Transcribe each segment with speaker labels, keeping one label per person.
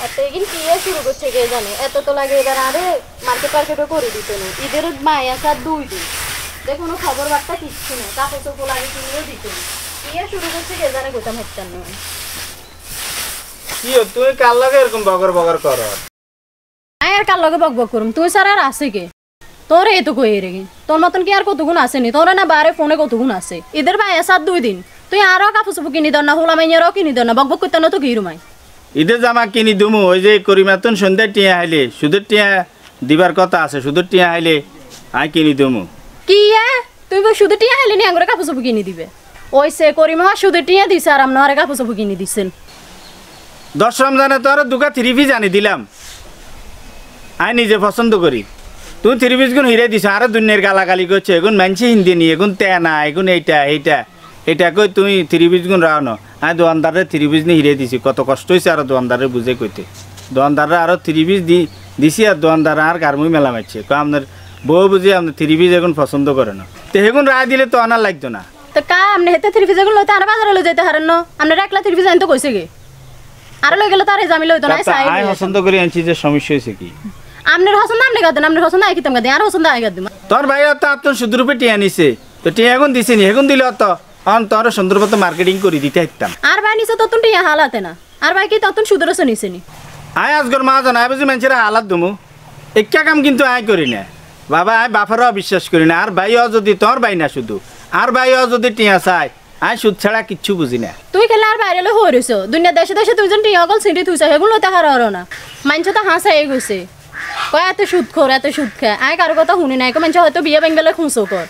Speaker 1: এত এগিন কি শুরু করছে কে জানে, এত তো লাগে এবার আরে মার্কেটও করে দিত না। ঈদের মায় আসার 2 দিন দেখুন খবর বার্তা কিচ্ছু নেই, কাপড় চোপড় লাগে কিনেও দিত না। কি শুরু করছে কে জানে, গোটা হেঁটতাম না।
Speaker 2: কি তুই কার লাগে এরকম বগর বগর কর?
Speaker 1: আর কার লগে বক বক করুম, তুই স্যার আর আছে কে? তোর এই তো কই রে, তোর মতন কি আর কতগুণ আসেনি? তোর না বারে ফোনে কতগুণ আছে। ঈদের মায় আসার 2 দিন তুই আরো কাপড় চোপড় কিনি দেন না, হোলা মাইয়ারও কিনি দেন না, বক বক করতে না তো কি রুমাই।
Speaker 2: ঈদের জামা কিনি দুমু, ওই যে করিমাতন সন্ধ্যায় টিয়া আইলে সুদের টিয়া দিবার কথা আছে, সুদের টিয়া আইলে আই কিনি দুমু।
Speaker 1: কি তুই শুধু টিয়া হাইলি নি আঙ্গুরে কাপড় চোপড় কিনি দিবে? ওই সে করিমা শুধু টিয়া দিছে আর আপনার কাপড় চোপড় কিনি দিচ্ছেন।
Speaker 2: 10 রমজানে তো আর 2 3 পিস আনি দিলাম, আই নিজে পছন্দ করি। তুই 3 পিস গুণ হিরে দিছ, আরো দুনিয়ার গালাগালি করছে, এগুন মানছি হিন্দি নি, এগুন তেনা, এগুন এইটা এইটা এটা কই তুই 3 পিস গুণ রাও না। আমি দোকানদারে 3 পিস নি হিরে দিছি, কত কষ্ট হয়েছে আরো দোকানদারে বুঝে কইতে। দোকানদাররা আরো 3 পিস দিছি আর দোকানদার আর গারমুই মেলা মারছে, আপনার বউ বুঝি আপনার 3 পিস এখন পছন্দ করে না, তো এগুন রায় দিলে তো আনার লাগতো না।
Speaker 1: তো কা আপনি হেতে 3 পিস গুলো তো আর বাজারে লই যাইতে হারেন না, আপনি একলা 3 পিস আইন তো কইছে গে আর লই গেলে তো আর জামিল হইতো না।
Speaker 2: আই পছন্দ করি আনছি, যে সমস্যা হয়েছে কি?
Speaker 1: আপনার পছন্দ আপনি গাদেন, আপনার পছন্দ আই কিতাম গাদেন, আর পছন্দ আই গাদিম।
Speaker 2: তোর ভাই তো আপনার 100 রুপে টিয়া নিছে, তো টিয়া এখন দিছে নি, এখন দিলে তো তোর সুন্দর মতো মার্কেটিং করে দিতে হইতাম।
Speaker 1: আর ভাই নিছে ততন টিয়া হালাতে না, আর ভাই কি ততন সুদরস নিছে নি।
Speaker 2: আয় আজগর মা জানা বুঝি মানুষের হালাত দুমু একটা কাম কিন্তু আয় করি না বাবা, আয় বাফারও বিশ্বাস করি না। আর ভাইও যদি তোর ভাই না শুধু, আর ভাইও যদি টিয়া চাই, আয় সুদ ছাড়া কিচ্ছু বুঝি না।
Speaker 1: তুই খেলে আর বাইরে হইছ দুনিয়া দেশে দেশে তুই টিয়া অকল সিঁড়ি থুইছ, সেগুলো লইতে হারো না। মানুষ তো হাসাই গেছে, কয় এত সুদ খোর এত সুদ খায়। আয় কারো কথা শুনি নাই, মানুষ হয়তো বিয়ে বেঙ্গলে খুঁজো কর,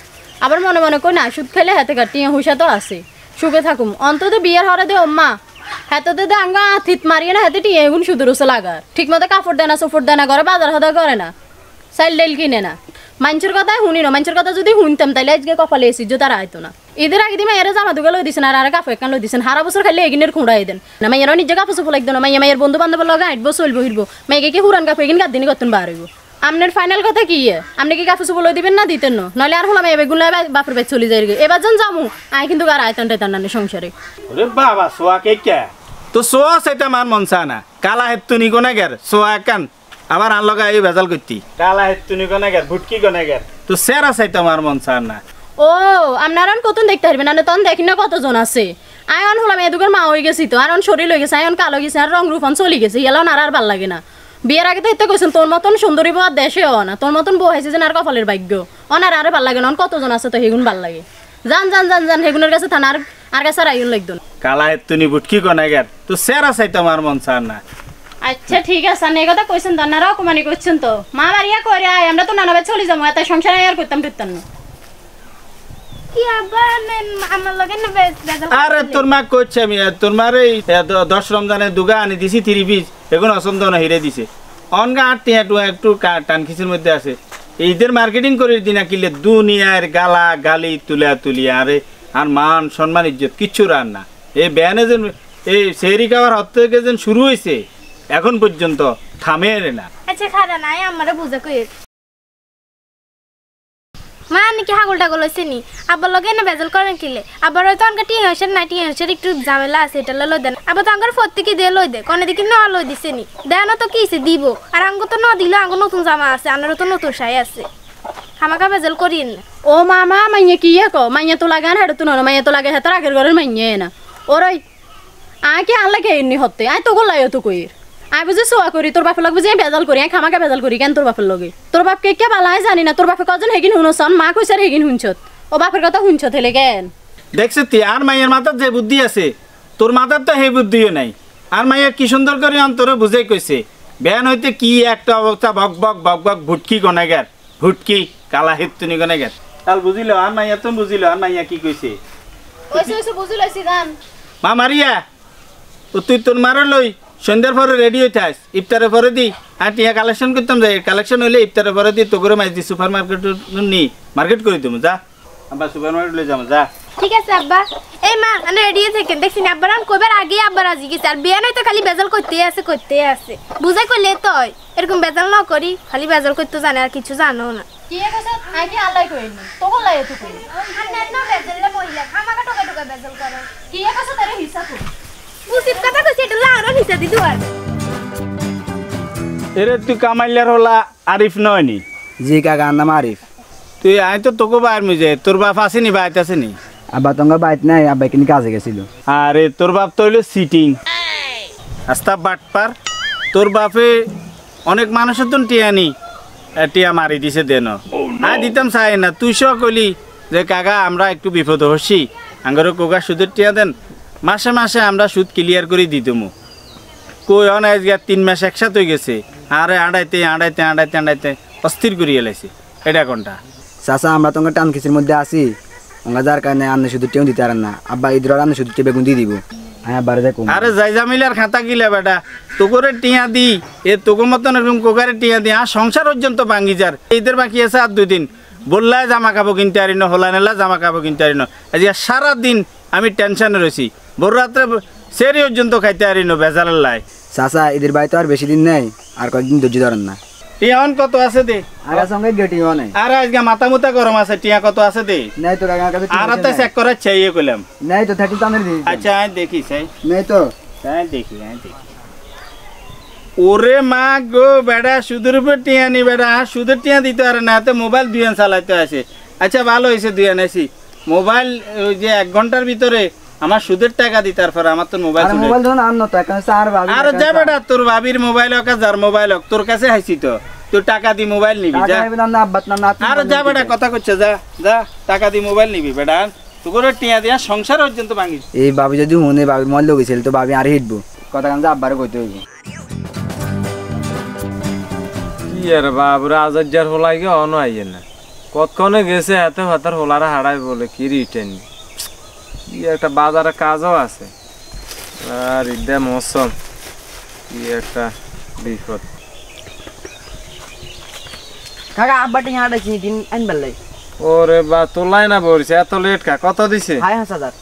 Speaker 1: আবার মনে মনে কই না সুদ খেলে হাতে কাটিয়া হুইসা তো আছে, সুখে থাকুম। অন্তত বিয়ের হরে দে ওম্মা হাতে দে আঙ্গা আথিত মারিয়ে না হাতে টিয়া এগুন সুদরসে লাগার, ঠিক মতো কাপড় দেয় না, চোপড় দেয় না, ঘরে বাজার হদা করে না, চাইল ডাইল কিনে না। মানুষের কথাই শুনি না, মানুষের কথা যদি শুনতাম তাহলে আজকে কপালে এসি যে তারা আইতো না। ঈদের আগে দিয়ে মায়ের জামা দুগে লই দিছেন আর কাপড় একান লই দিছেন, সারা বছর খাইলে এগিনের খুঁড়াই দেন না। মাইয়ারও নিজে কাপড় চোপড় লাগতো না, মাইয়ের বন্ধু বান্ধবের লগে হাঁটবো চলবো হিরবো, মাইকে কি হুরান কাপড় এগিন গাদিনী করতেন বার হইব। আপনার ফাইনাল কথা কি? আপনি কি কাপড় চোপড় লই দিবেন না দিতেন না? নইলে আর হলাম এবার গুলো বাপের বাড়ি চলে যায়। এবার যান যামু আই কিন্তু আর আয়তান টাইতান না সংসারে।
Speaker 2: ওরে বাবা সোয়া কে কে তো সোয়া সেটা মান মনসা না, কালা হেতুনি কোনে গের সোয়া কান আবার আন লগা এই ভেজাল করতি, কালা হেতুনি কোনে গের ভুটকি কোনে গের তো সেরা সেটা মার মনসা না।
Speaker 1: ও আপনার কতন দেখতে পারবেন না, তখন দেখি না কতজন আছে। আয়ন হলাম এদুকের মা হয়ে গেছি তো, আর শরীর হয়ে গেছে, আয়ন কালো গেছে, আর রং রূপন চলে গেছে, এলাও আর ভাল লাগে না। বিয়ের আগে তো এতে কইছেন তোর মতন সুন্দরী বউ আর দেশে না, তোর মতন বউ হয়েছে যেন আর কপালের ভাগ্য অনার আরে ভাল লাগে না। কতজন আছে তো হেগুন ভাল লাগে, যান যান যান যান হেগুনের কাছে থানা আর কাছে আইন লাগতো না।
Speaker 2: কালা হেতুনি ভুটকি কোনে গের তো সেরা সেটা মার মনসা না।
Speaker 1: আচ্ছা ঠিক আছে, এই কথা কইছেন তো, আপনারা অপমানি করছেন তো। মা মারিয়া করে আয়, আমরা তো নানাবাদ চলে যাবো, এত সংসার আর করতাম টুতাম না।
Speaker 2: আরে তোর মা কইছে আমি তোর মার এই 10 রমজানে দুগা আনি দিছি 3 পিস, এখন অসন্দ না হিরে দিছে অনগা 8 টিয়া একটু টান খিচের মধ্যে আছে। এইদের মার্কেটিং করে দিনা কিলে দুনিয়ার গালা গালি তুলা তুলি আরে আর মান সম্মান ইজ্জত কিচ্ছু রান না। এই ব্যানে যে এই সেহরি খাওয়ার হাত থেকে যে শুরু হয়েছে এখন পর্যন্ত থামে না।
Speaker 3: আচ্ছা খারা নাই আমারে বুঝা কই মা নাকি হাগল টাগল হয়েছে নি, আবার লগে না বেজাল করেন কিলে, আবার হয়তো অনকা টি হয়েছে না, টি হয়েছে একটু ঝামেলা আছে, এটা লই দেন। আবার তো আঙ্গার প্রত্যেকে দিয়ে লই দে, কনে দেখি ন লই দিছে নি, দেয় না তো কি দিব। আর আঙ্গ তো ন দিলে আঙ্গ নতুন জামা আছে, আনারও তো নতুন শাড়ি আছে, হামাকা বেজাল করিন না।
Speaker 1: ও মামা মাইয়া কি কো, মাইয়া তো লাগে না হেঁটে তো না, মাইয়া তো লাগে হেতার আগের ঘরের মাইয়া না। ওরই আয় কি আনলে কে এমনি হতে আয় তো গোলাই তো কইর আই বুঝে সোয়া করি, তোর বাপের লগে বুঝে বেজাল করি, খামাকা বেজাল করি কেন তোর বাপের লগে? তোর বাপকে কে বালাই জানি না, তোর বাপে কজন হেগিন শুনছন, মা কইছে হেগিন শুনছত, ও বাপের কথা শুনছত হেলে কেন?
Speaker 2: দেখছ তুই আর মাইয়ের মাথার যে বুদ্ধি আছে তোর মাথার তো সেই বুদ্ধিও নাই। আর মাইয়া কি সুন্দর করে অন্তরে বুঝে কইছে, বেন হইতে কি একটা অবস্থা বক বক বক বক ভুটকি গনে গের ভুটকি কালা হেতুনি গনে গের তাল বুঝিল। আর মাইয়া তো বুঝিল আর মাইয়া কি কইছে
Speaker 1: ওইসে ওইসে বুঝিলাইছি গান।
Speaker 2: মা মারিয়া ও তুই তোর মারা লই সন্ধ্যার পরে রেডি হইতে আস, ইফতারের পরে দি আর টিয়া কালেকশন করতাম যাই, কালেকশন হইলে ইফতারের পরে দি তো করে মাছ দি সুপার মার্কেট নি মার্কেট করে দেবো যা, আব্বা সুপার মার্কেট লই যাবো যা।
Speaker 3: ঠিক আছে আব্বা। এই মা আনে রেডি থাকেন, দেখছি আব্বার আন কইবার আগে আব্বার আজি গেছে, আর বিয়া নয় তো খালি বেজাল করতে আছে বুঝাই কইলে তো এরকম বেজাল না করি, খালি বেজাল করতে জানে আর কিছু জানো না।
Speaker 1: কি কইছ আই কি আল্লাহ কইনি তো গোলাই তো কই
Speaker 3: আন্নার না বেজালে মহিলা খামাকা টকা টকা বেজাল করে।
Speaker 1: কি কইছ তারে হিসাব কর
Speaker 3: বুঝিত কথা কইছে এটা লাউরা হিসাব দিতে আর
Speaker 2: এরে তুই কামাইলার হলা আরিফ নয় নি?
Speaker 4: জি কাকা নাম আরিফ।
Speaker 2: তুই আই তো তোকে বাইর মুজে, তোর বাপ আসেনি বাইতে আসেনি?
Speaker 4: আব্বা তোমার বাইত নাই, আব্বা কিন্তু কাজে গেছিল।
Speaker 2: আরে তোর বাপ তো হইলো সিটিং আস্তা বাটপার। তোর বাপে অনেক মানুষের তো টিয়ানি টিয়া মারি দিছে দেন, আয় দিতাম চাই না। তুই সব কইলি যে কাকা আমরা একটু বিপদ হচ্ছি, আঙ্গরে কোকা সুদের টিয়া দেন, মাসে মাসে আমরা সুদ ক্লিয়ার করে দিতমু। কই অন আজকে 3 মাস একসাথে হয়ে গেছে, আরে আড়াইতে আড়াইতে আড়াইতে আড়াইতে অস্থির করিয়ে এলাইছে। এটা কোনটা
Speaker 4: চাচা আমরা তোমার টান খিচির মধ্যে আছি, আমরা যার কারণে আন্নে শুধু টেউ দিতে পারেন না। আব্বা ঈদের আন্নে শুধু বেগুন দিয়ে দিব। হ্যাঁ আব্বারে দেখো।
Speaker 2: আরে যাই জামিলার খাতা গিলা বেটা, তোকে টিয়া দি এ তোকে মতন এরকম কোকারে টিয়া দি আর সংসার পর্যন্ত ভাঙ্গি যার। ঈদের বাকি আছে আর 2 দিন, বললাই জামা কাপড় কিনতে পারি না, হলা নেলা জামা কাপড় কিনতে পারি না। আজকে সারাদিন আমি টেনশনে রয়েছি, বড় রাত্রে সেরি পর্যন্ত খাইতে পারি না বেজালের লাই।
Speaker 4: চাচা ঈদের বাড়িতে আর বেশি দিন নেই, আর কয়েকদিন ধৈর্য ধরেন না।
Speaker 2: টিয়া কত আছে দে?
Speaker 4: আর সঙ্গে গেটি নেই।
Speaker 2: আর আজকে মাথা মুতা গরম আছে, টিয়া কত আছে দে?
Speaker 4: নাই তো কাকা কাছে
Speaker 2: আর তো চেক করার চাইয়ে কইলাম।
Speaker 4: নাই তো থাকি টানের দিই।
Speaker 2: আচ্ছা আয় দেখি চাই।
Speaker 4: নাই তো
Speaker 2: আয় দেখি আয় দেখি। ওরে মা গো বেড়া, সুদের উপর টিয়া নি বেড়া, সুদের টিয়া দিতে পারে না, এতে মোবাইল দুয়ান চালাইতে আসে। আচ্ছা ভালো হয়েছে দুয়ান আসি, মোবাইল ওই যে 1 ঘন্টার ভিতরে আমার সুদের টাকা দিতে, তারপরে আমার তোর মোবাইল
Speaker 4: আর মোবাইল ধরুন আর নতো এখন চার ভাবি।
Speaker 2: আর যা বেটা, তোর ভাবির মোবাইল হোক আর যার মোবাইল হোক, তোর কাছে হাইছি তো, তুই টাকা দি মোবাইল নিবি যা।
Speaker 4: না আব্বা না না
Speaker 2: আর যা বেটা, কথা করছে যা যা, টাকা দি মোবাইল নিবি বেটা, তোর টিয়া দিয়া সংসার পর্যন্ত ভাঙিস।
Speaker 4: এই বাবু যদি মনে বাবির মল লগেছিল তো বাবি আর হিটবো কথা কান আব্বারে কইতে হইব।
Speaker 5: কি আর বাবুরা আজার হলাই গে অন আইয়ে না, কতক্ষণে গেছে এত ভাতার হোলারা হারাই বলে কি রিটেন। কি একটা বাজারে কাজও আছে, আর ঈদে মৌসুম, কি একটা বিপদ।
Speaker 6: কাকা আব্বা টিয়া আড়াইছি দিন আনবার লাই।
Speaker 5: ওরে বা তোলাই না বলছে এত লেট কা, কত দিছে?
Speaker 6: হাই 5000।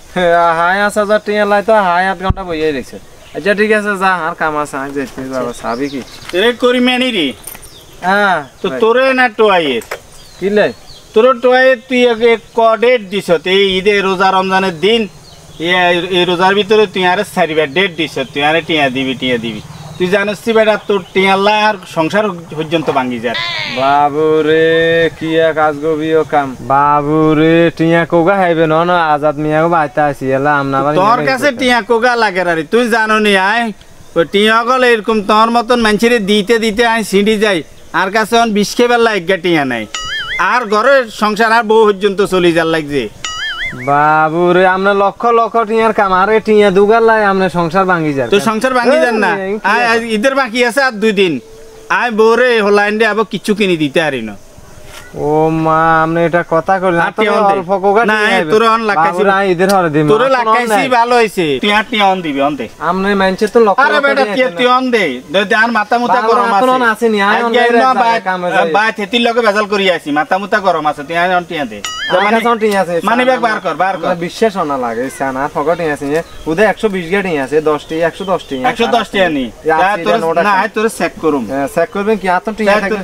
Speaker 5: হাই 5000 টিয়া লাই তো হাই 8 ঘন্টা বইয়ে রেখেছে। আচ্ছা ঠিক আছে যা, আর কাম আছে আজ যেতে বাবা সাবি কি
Speaker 2: রে করি মেনি রে।
Speaker 5: হ্যাঁ
Speaker 2: তো তোরে না টোয়াইয়ের
Speaker 5: কি লাই
Speaker 2: তোর টোয়াইয়ের তুই ডেট দিছ এই ঈদে রোজা রমজানের দিন, এই রোজার ভিতরে তুই আরে 4বার ডেট দিছ, তুই আরে টিয়া দিবি টিয়া দিবি। তুই জানিস বেটা তোর টিয়াল্লা আর সংসার পর্যন্ত ভাঙ্গি যায়।
Speaker 5: বাবুরে কি কাজ গবিও কাম, বাবুরে টিয়া কোগা হাইবে ন আজাদ মিয়াগো বাইতা আছি এলা আমনা বাড়ি।
Speaker 2: তোর কাছে টিয়া কোগা লাগে রে, তুই জানো নি আয় ওই টিয়া গল এরকম তোর মতন মানুষের দিতে দিতে আয় ছিঁড়ি যাই, আর কাছে অন 20 বেলা 1 টিয়া নাই, আর ঘরের সংসার আর বউ পর্যন্ত চলি যার লাগছে।
Speaker 5: বাবুরে আমরা লক্ষ লক্ষ টিয়ার কাম, আরে টিয়া দুগার লাই আমরা সংসার ভাঙ্গি যায়।
Speaker 2: তো সংসার ভাঙ্গি যান না, আয় ঈদের বাকি আছে আর 2 দিন, আয় বউরে হলাইন দে আবার কিছু কিনে দিতে পারি না।
Speaker 5: ও মা আমরা এটা কথা করি না, তো অল্প কোগা
Speaker 2: না তোর অন লাগাইছি
Speaker 5: বাবুরা ঈদের হরে দিম,
Speaker 2: তোর লাগাইছি ভালো হইছে, তুই আর টিয়া অন দিবি অন দে।
Speaker 5: আমরা মানছে তো লক্ষ
Speaker 2: আরে বেটা তুই অন দে, দে আর মাথা মুতা গরম আছে।
Speaker 5: বাবুরা আছে নি আয় অন
Speaker 2: বাই থেতির লগে বেজাল করি আছি, মাথা মুতা গরম আছে, তুই আয় অন টিয়া দে। মানি ব্যাগ বার কর বার কর,
Speaker 5: বিশ্বাস না লাগে সানা ফগটি আছে উদে 120 গাড়ি আছে 10 টি 110 টি
Speaker 2: 110 টিয়া নি তোর না আয় তোর চেক করুম।
Speaker 5: চেক করবেন কি আত টিয়া থাকে।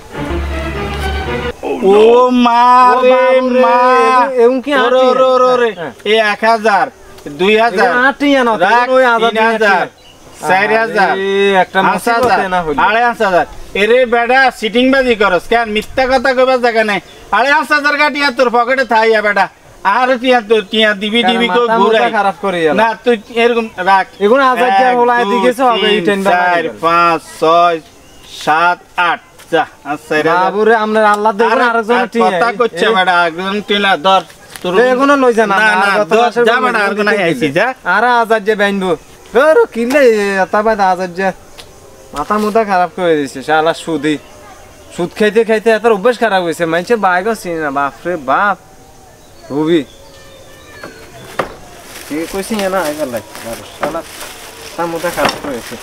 Speaker 2: ও মা রে মা
Speaker 5: এমন কি
Speaker 2: আর রে এ 1000 2000
Speaker 5: আটিয়া না ওই 1000
Speaker 2: 4000
Speaker 5: একটা মাসাতে না হইল
Speaker 2: 5,500 এরে বেটা সিটিং বাজি করস কেন মিথ্যা কথা কইবা জায়গা নাই। 5,500 কাটিয়া তোর পকেটে থাইয়া বেটা, আর টিয়া তোর টিয়া দিবি দিবি কো ঘুরাই
Speaker 5: খারাপ করে
Speaker 2: না তুই এরকম রাখ।
Speaker 5: এগুলো 1000 হলাই দিকেছ হবে 10
Speaker 2: 4 5 6 7 8 যা আচ্ছা
Speaker 5: বাবুরে আমরা আল্লাহ দেখুন আরেকজন টিয়া
Speaker 2: কথা কইছে বেটা একজন টিলা ধর তোর
Speaker 5: এগুলো লই যা না
Speaker 2: না যা বেটা আর কোন আইছি যা
Speaker 5: আর 1000 যে বাইনবো তোর কিলে তাবা 1000 যে মাথা মুদা খারাপ করে দিছে শালা সুদ খাইতে খাইতে এত অভ্যাস খারাপ হইছে মানছে বাইগো চিনি না। বাপ রে বাপ রবি ঠিক কইছি না আইবার লাগ শালা মাথা মুদা খারাপ করেছে।